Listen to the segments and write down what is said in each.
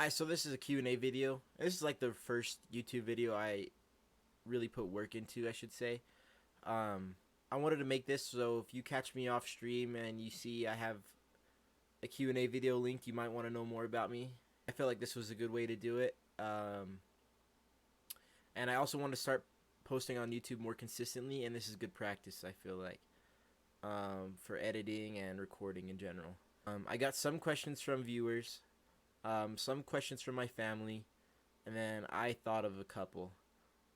Hi, so this is a Q&A video. This is like the first YouTube video I really put work into, I should say. I wanted to make this so if you catch me off stream and you see I have a Q&A video linked, you might want to know more about me. I felt like this was a good way to do it. And I also want to start posting on YouTube more consistently, and this is good practice, I feel like, for editing and recording in general. I got some questions from viewers, some questions from my family, and then I thought of a couple.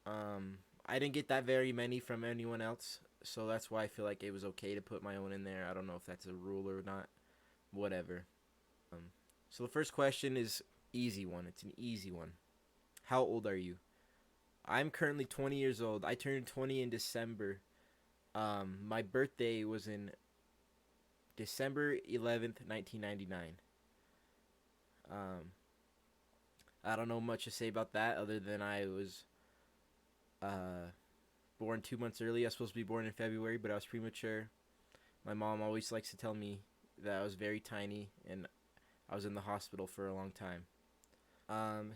I didn't get that very many from anyone else, so that's why I feel like it was okay to put my own in there. I don't know if that's a rule or not. Whatever. So the first question is easy one. It's an easy one. How old are you? I'm currently 20 years old. I turned 20 in December. My birthday was in December 11th, 1999. I don't know much to say about that other than I was born 2 months early. I was supposed to be born in February, but I was premature. My mom always likes to tell me that I was very tiny and I was in the hospital for a long time.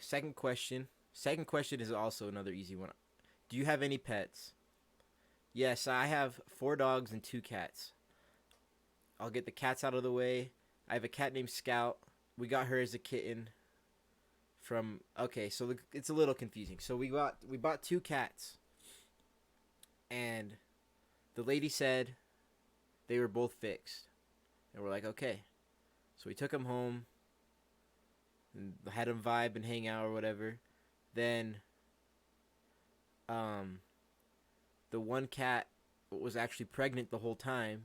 Second question. Second question is also another easy one. Do you have any pets? Yes, I have 4 dogs and 2 cats. I'll get the cats out of the way. I have a cat named Scout. We got her as a kitten from it's a little confusing. So we bought 2 cats, and the lady said they were both fixed, and we're like, okay. So we took them home and had them vibe and hang out or whatever. Then the one cat was actually pregnant the whole time,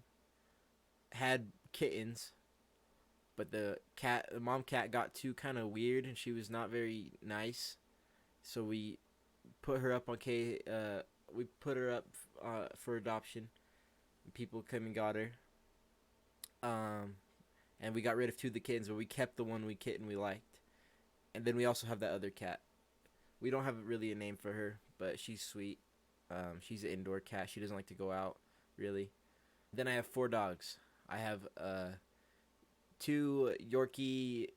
had kittens, but the mom cat got too kind of weird and she was not very nice. So we put her up on for adoption. People came and got her. And we got rid of 2 of the kittens, but we kept the one kitten we liked. And then we also have that other cat. We don't have really a name for her, but she's sweet. She's an indoor cat. She doesn't like to go out, really. Then I have 4 dogs. I have 2 Yorkie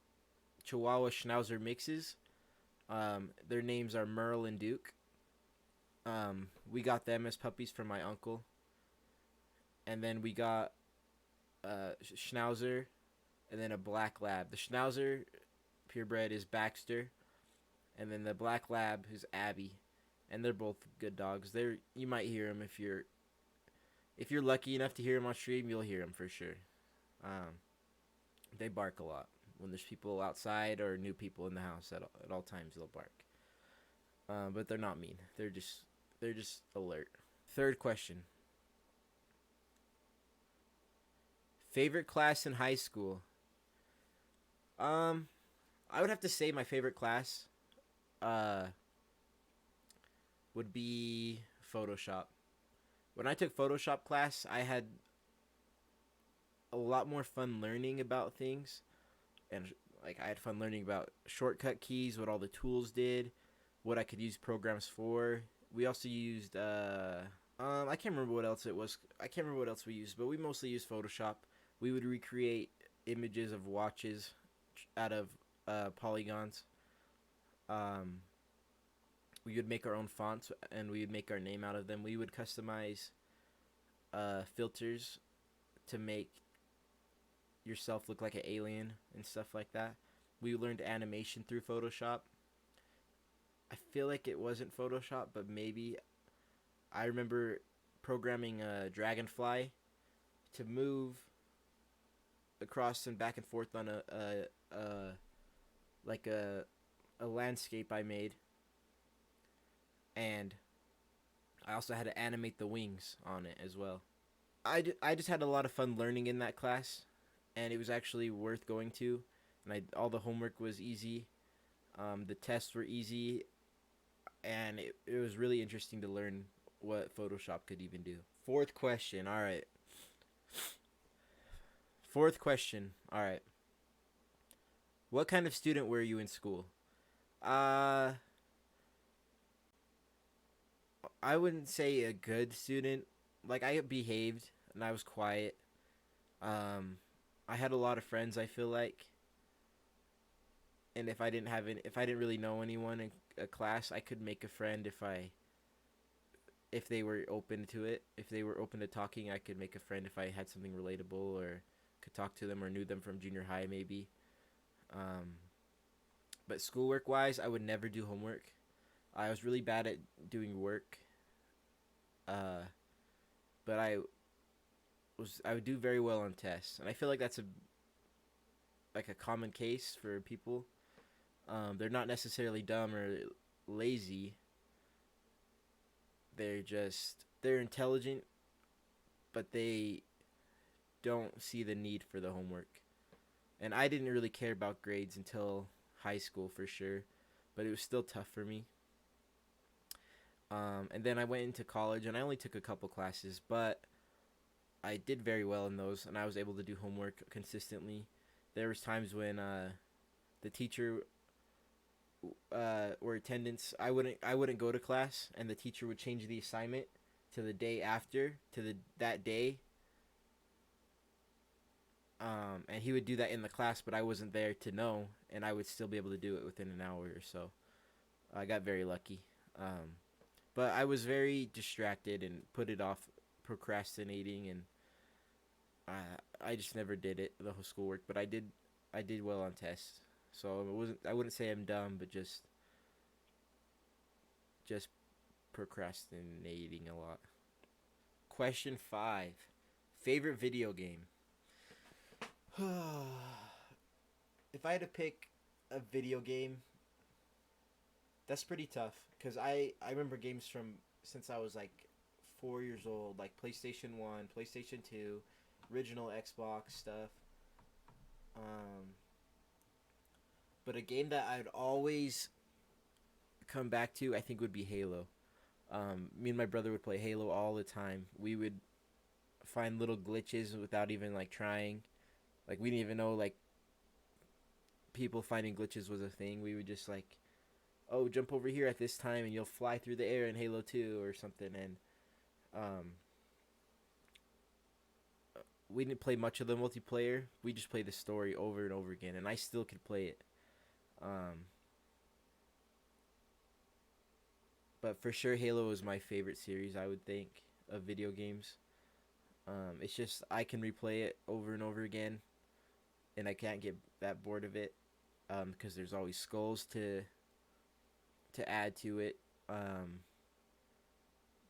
Chihuahua Schnauzer mixes. Their names are Merle and Duke. We got them as puppies from my uncle. And then we got Schnauzer, and then a black lab. The Schnauzer purebred is Baxter, and then the black lab is Abby, and they're both good dogs. You might hear them if you're lucky enough to hear them on stream. You'll hear them for sure. They bark a lot when there's people outside or new people in the house. At all times they'll bark, but they're not mean. They're just alert. Third question. Favorite class in high school? I would have to say my favorite class would be Photoshop. When I took Photoshop class, I had a lot more fun learning about things, and like I had fun learning about shortcut keys, what all the tools did, what I could use programs for. We also used I can't remember what else it was. I can't remember what else we used, but we mostly used Photoshop. We would recreate images of watches out of polygons. We would make our own fonts, and we would make our name out of them. We would customize filters to make yourself look like an alien and stuff like that. We learned animation through Photoshop. I feel like it wasn't Photoshop, but maybe. I remember programming a dragonfly to move across and back and forth on a landscape I made, and I also had to animate the wings on it as well. I just had a lot of fun learning in that class, and it was actually worth going to. And all the homework was easy, the tests were easy, and it was really interesting to learn what Photoshop could even do. Fourth question. All right. Fourth question. All right. What kind of student were you in school? I wouldn't say a good student. Like, I behaved and I was quiet. I had a lot of friends, I feel like. And if I didn't really know anyone in a class, I could make a friend if they were open to it. If they were open to talking, I could make a friend if I had something relatable or could talk to them or knew them from junior high maybe. Um, but schoolwork wise, I would never do homework. I was really bad at doing work. Uh, but I would do very well on tests, and I feel like that's a common case for people. They're not necessarily dumb or lazy. They're intelligent, but they don't see the need for the homework. And I didn't really care about grades until high school for sure, but it was still tough for me. And then I went into college, and I only took a couple classes, but I did very well in those, and I was able to do homework consistently. There was times when the teacher or attendance, I wouldn't go to class, and the teacher would change the assignment to the day after to the that day. And he would do that in the class, but I wasn't there to know, and I would still be able to do it within an hour or so. I got very lucky. But I was very distracted and put it off, procrastinating, and I just never did it, the whole schoolwork. But I did well on tests, so I wouldn't say I'm dumb, but just procrastinating a lot. Question 5: favorite video game. If I had to pick a video game, that's pretty tough because I remember games from since I was like 4 years old, like PlayStation 1, PlayStation 2, original Xbox stuff. Um, but a game that I'd always come back to, I think, would be Halo. Me and my brother would play Halo all the time. We would find little glitches without even like trying. Like we didn't even know like people finding glitches was a thing. We would just like, oh, jump over here at this time and you'll fly through the air in Halo 2 or something. And um, we didn't play much of the multiplayer. We just played the story over and over again, and I still could play it. Um, but for sure, Halo is my favorite series, I would think, of video games. It's just I can replay it over and over again, and I can't get that bored of it because there's always skulls to add to it.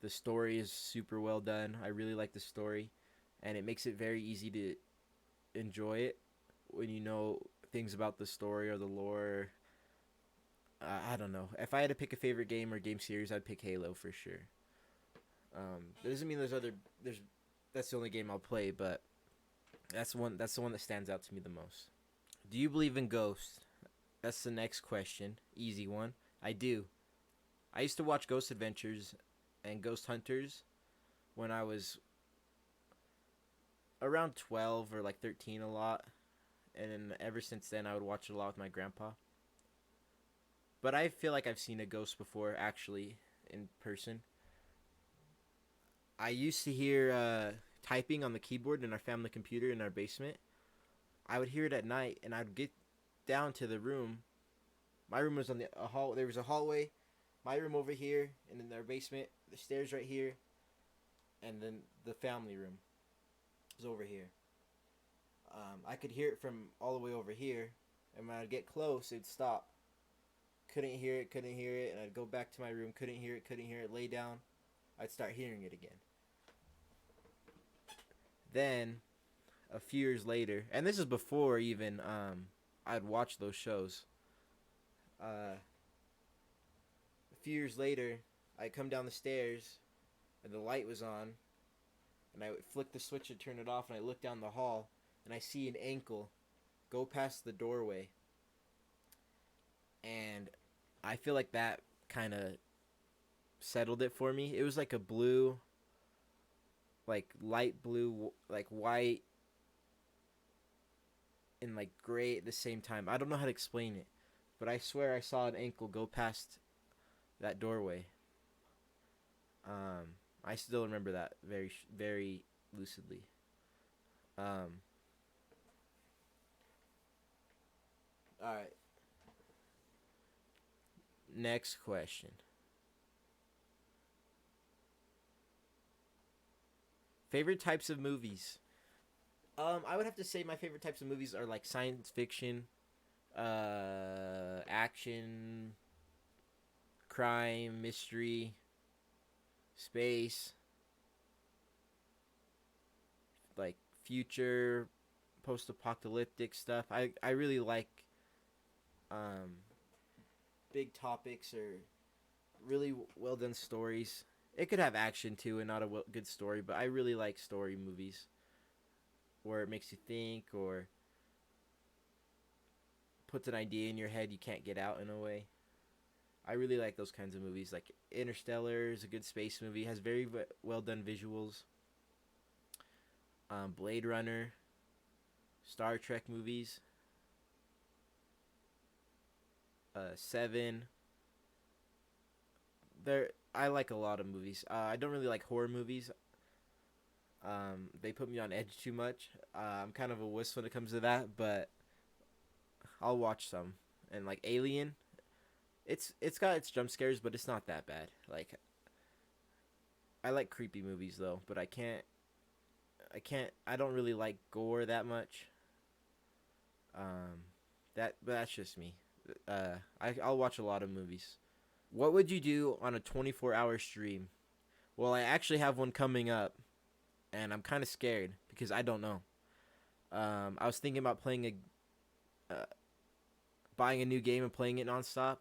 The story is super well done. I really like the story, and it makes it very easy to enjoy it when you know things about the story or the lore. I don't know. If I had to pick a favorite game or game series, I'd pick Halo for sure. That doesn't mean there's that's the only game I'll play, but that's the one that stands out to me the most. Do you believe in ghosts? That's the next question. Easy one. I do. I used to watch Ghost Adventures and Ghost Hunters when I was around 12 or like 13 a lot. And then ever since then, I would watch it a lot with my grandpa. But I feel like I've seen a ghost before, actually, in person. I used to hear typing on the keyboard in our family computer in our basement. I would hear it at night, and I'd get down to the room. My room was on a hall. There was a hallway. My room over here, and in our basement, the stairs right here, and then the family room was over here. I could hear it from all the way over here, and when I'd get close, it'd stop. Couldn't hear it, and I'd go back to my room, couldn't hear it, lay down. I'd start hearing it again. Then, a few years later, and this is before even I'd watch those shows. A few years later, I come down the stairs, and the light was on, and I would flick the switch and turn it off, and I look down the hall, and I see an ankle go past the doorway. And I feel like that kind of settled it for me. It was like a blue, like light blue, like white, and like gray at the same time. I don't know how to explain it, but I swear I saw an ankle go past that doorway. I still remember that very lucidly. Um, all right. Next question. Favorite types of movies? I would have to say my favorite types of movies are like science fiction, action, crime, mystery, space, like future, post-apocalyptic stuff. I really like um, big topics or really well done stories. It could have action too and not a good story, but I really like story movies where it makes you think or puts an idea in your head you can't get out in a way. I really like those kinds of movies. Like Interstellar is a good space movie. Has very well done visuals. Blade Runner, Star Trek movies, Seven. There, I like a lot of movies. I don't really like horror movies. They put me on edge too much. I'm kind of a wuss when it comes to that, but I'll watch some. And like Alien, it's got its jump scares, but it's not that bad. Like I like creepy movies though, but I don't really like gore that much. But that's just me. I'll watch a lot of movies. What would you do on a 24-hour stream? Well, I actually have one coming up, and I'm kind of scared because I don't know. I was thinking about buying a new game and playing it nonstop.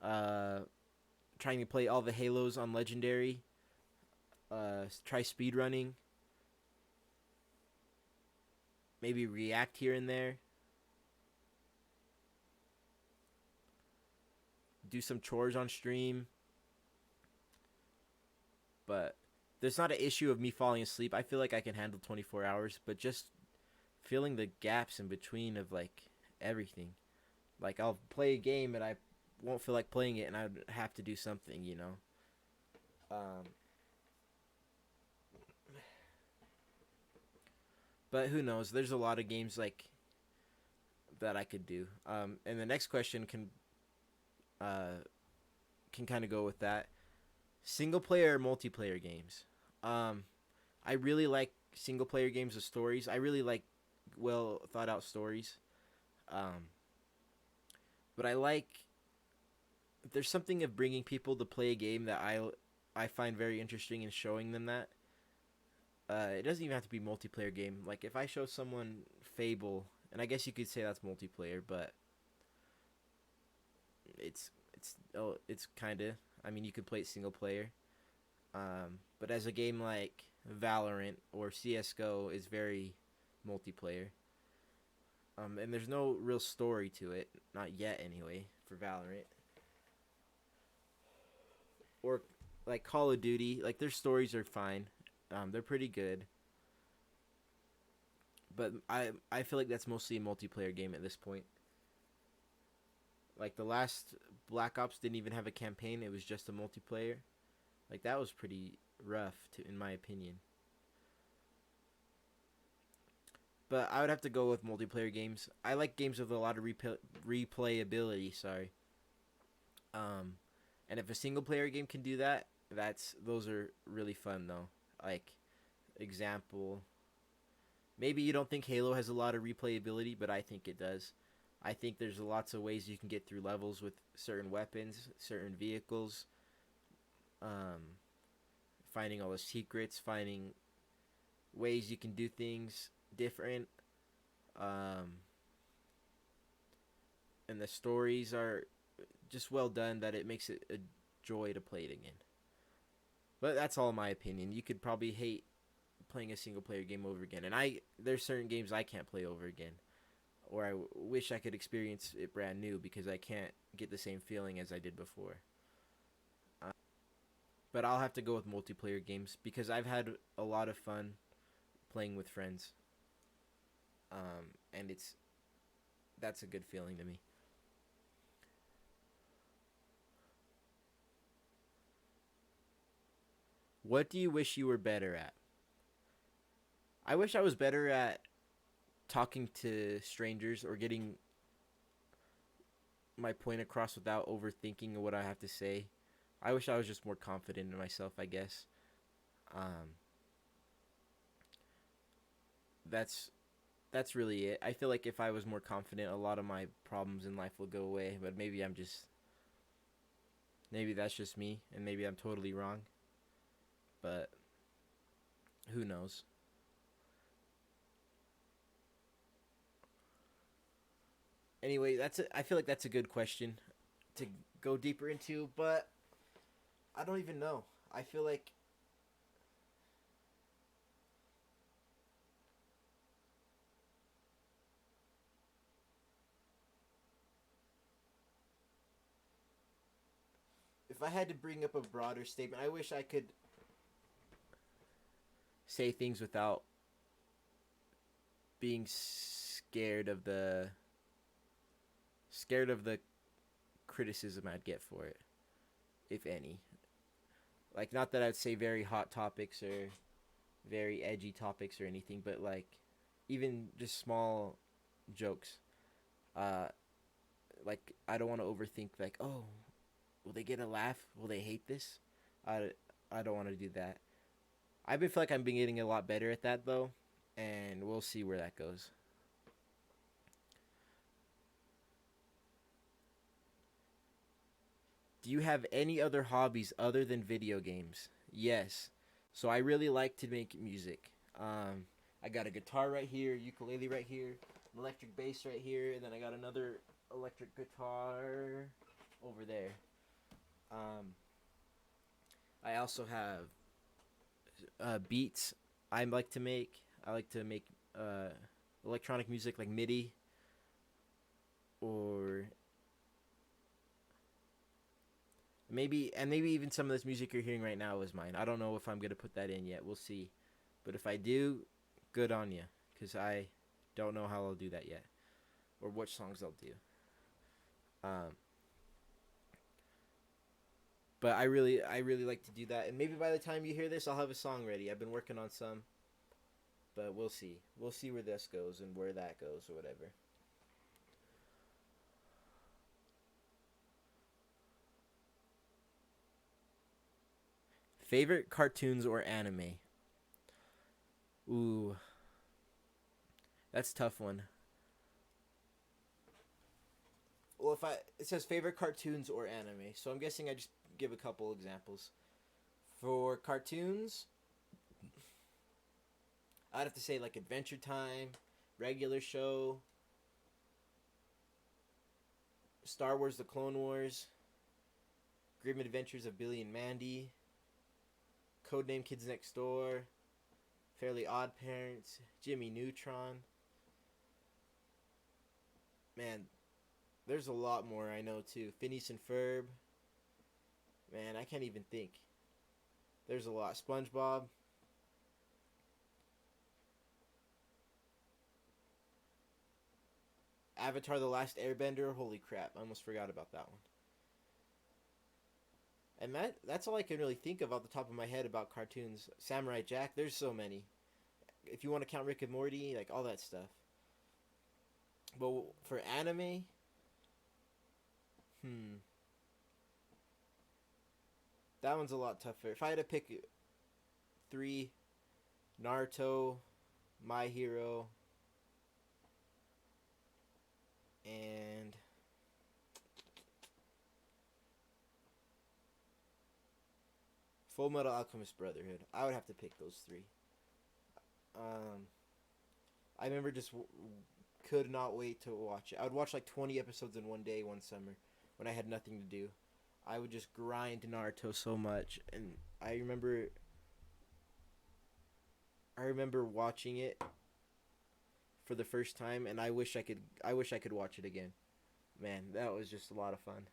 Uh, Trying to play all the Halos on Legendary. Try speedrunning. Maybe react here and there. Do some chores on stream. But there's not an issue of me falling asleep. I feel like I can handle 24 hours, but just feeling the gaps in between of like everything. Like I'll play a game and I won't feel like playing it and I'd have to do something, you know. But who knows? There's a lot of games like that I could do. And the next question can kind of go with that. Single player or multiplayer games? I really like single player games with stories. I really like well thought out stories. Um, but I like there's something of bringing people to play a game that I find very interesting and showing them that. It doesn't even have to be multiplayer game. Like if I show someone Fable, and I guess you could say that's multiplayer, but it's kind of. I mean, you could play it single player. But as a game like Valorant or CS:GO is very multiplayer. And there's no real story to it, not yet anyway, for Valorant. Or like Call of Duty, like their stories are fine. They're pretty good. But I feel like that's mostly a multiplayer game at this point. Like the last Black Ops didn't even have a campaign; it was just a multiplayer. Like that was pretty rough, in my opinion. But I would have to go with multiplayer games. I like games with a lot of replayability. Sorry. Um, and if a single player game can do that, those are really fun though. Like example, maybe you don't think Halo has a lot of replayability, but I think it does. I think there's lots of ways you can get through levels with certain weapons, certain vehicles, um, finding all the secrets, finding ways you can do things different. Um, and the stories are just well done that it makes it a joy to play it again. But that's all my opinion. You could probably hate playing a single player game over again, and there's certain games I can't play over again, or I wish I could experience it brand new because I can't get the same feeling as I did before. But I'll have to go with multiplayer games because I've had a lot of fun playing with friends, and that's a good feeling to me. What do you wish you were better at? I wish I was better at talking to strangers or getting my point across without overthinking what I have to say. I wish I was just more confident in myself, I guess. Um, that's that's really it. I feel like if I was more confident, a lot of my problems in life will go away. But maybe that's just me, and maybe I'm totally wrong. But who knows? Anyway, I feel like that's a good question to go deeper into, but I don't even know. I feel like if I had to bring up a broader statement, I wish I could say things without being scared of the criticism I'd get for it, if any. Like, not that I'd say very hot topics or very edgy topics or anything, but like even just small jokes. Uh, like I don't want to overthink. Like, oh, will they get a laugh? Will they hate this? I I don't want to do that. I've been feel like I'm been getting a lot better at that though, and we'll see where that goes. Do you have any other hobbies other than video games? Yes. So I really like to make music. I got a guitar right here, ukulele right here, an electric bass right here, and then I got another electric guitar over there. Um, I also have beats I like to make. I like to make uh, electronic music like MIDI or maybe even some of this music you're hearing right now is mine. I don't know if I'm gonna put that in yet. We'll see. But if I do, good on you, cause I don't know how I'll do that yet, or what songs I'll do. Um, but I really like to do that, and maybe by the time you hear this, I'll have a song ready. I've been working on some, but we'll see. We'll see where this goes and where that goes or whatever. Favorite cartoons or anime? Ooh, that's a tough one. Well, if I it says favorite cartoons or anime, so I'm guessing I just give a couple examples. For cartoons, I'd have to say like Adventure Time, Regular Show, Star Wars: The Clone Wars, Grim Adventures of Billy and Mandy, Codename Kids Next Door, Fairly Odd Parents, Jimmy Neutron. Man, there's a lot more I know too. Phineas and Ferb. Man, I can't even think. There's a lot. SpongeBob. Avatar: The Last Airbender. Holy crap! I almost forgot about that one. And that's all I can really think of off the top of my head about cartoons. Samurai Jack. There's so many. If you want to count Rick and Morty, like all that stuff. But for anime, hmm, that one's a lot tougher. If I had to pick three, Naruto, My Hero, and Full Metal Alchemist Brotherhood, I would have to pick those three. Um, I remember just could not wait to watch it. I would watch like 20 episodes in one day one summer when I had nothing to do. I would just grind Naruto so much, and I remember watching it for the first time, and I wish I could watch it again. Man, that was just a lot of fun.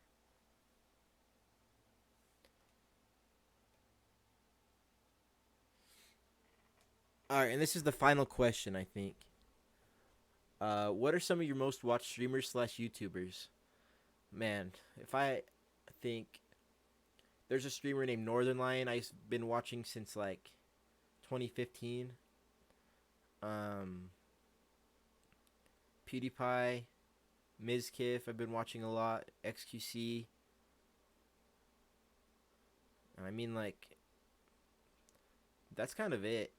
All right, and this is the final question, I think. What are some of your most watched streamers slash YouTubers? Man, if I think there's a streamer named Northern Lion I've been watching since like 2015. Um, PewDiePie, MizKiff, I've been watching a lot. XQC. I mean, like, that's kind of it.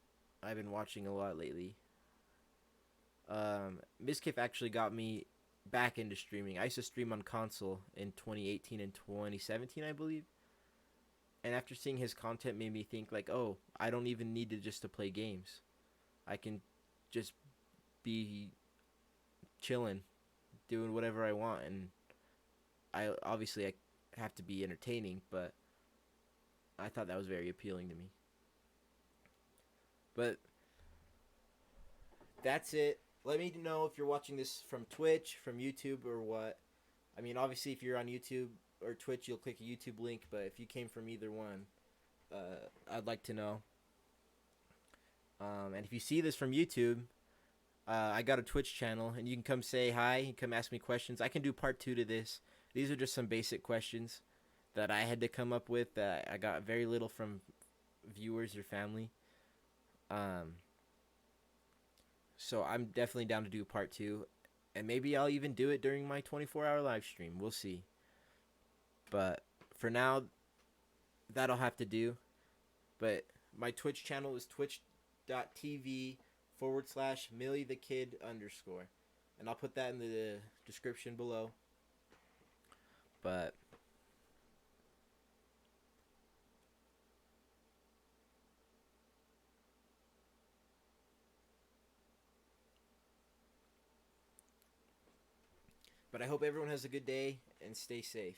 I've been watching a lot lately. MizKiff actually got me back into streaming. I used to stream on console in 2018 and 2017, I believe. And after seeing his content made me think like, oh, I don't even need to just to play games. I can just be chilling, doing whatever I want, and I have to be entertaining, but I thought that was very appealing to me. But that's it. Let me know if you're watching this from Twitch, from YouTube, or what. I mean, obviously, if you're on YouTube or Twitch, you'll click a YouTube link, but if you came from either one, I'd like to know. And if you see this from YouTube, I got a Twitch channel, and you can come say hi, you can come ask me questions. I can do part 2 to this. These are just some basic questions that I had to come up with that I got very little from viewers or family. So I'm definitely down to do part 2, and maybe I'll even do it during my 24-hour live stream. We'll see. But for now, that'll have to do. But my Twitch channel is twitch.tv/MillyTheKidd_. And I'll put that in the description below. But I hope everyone has a good day and stay safe.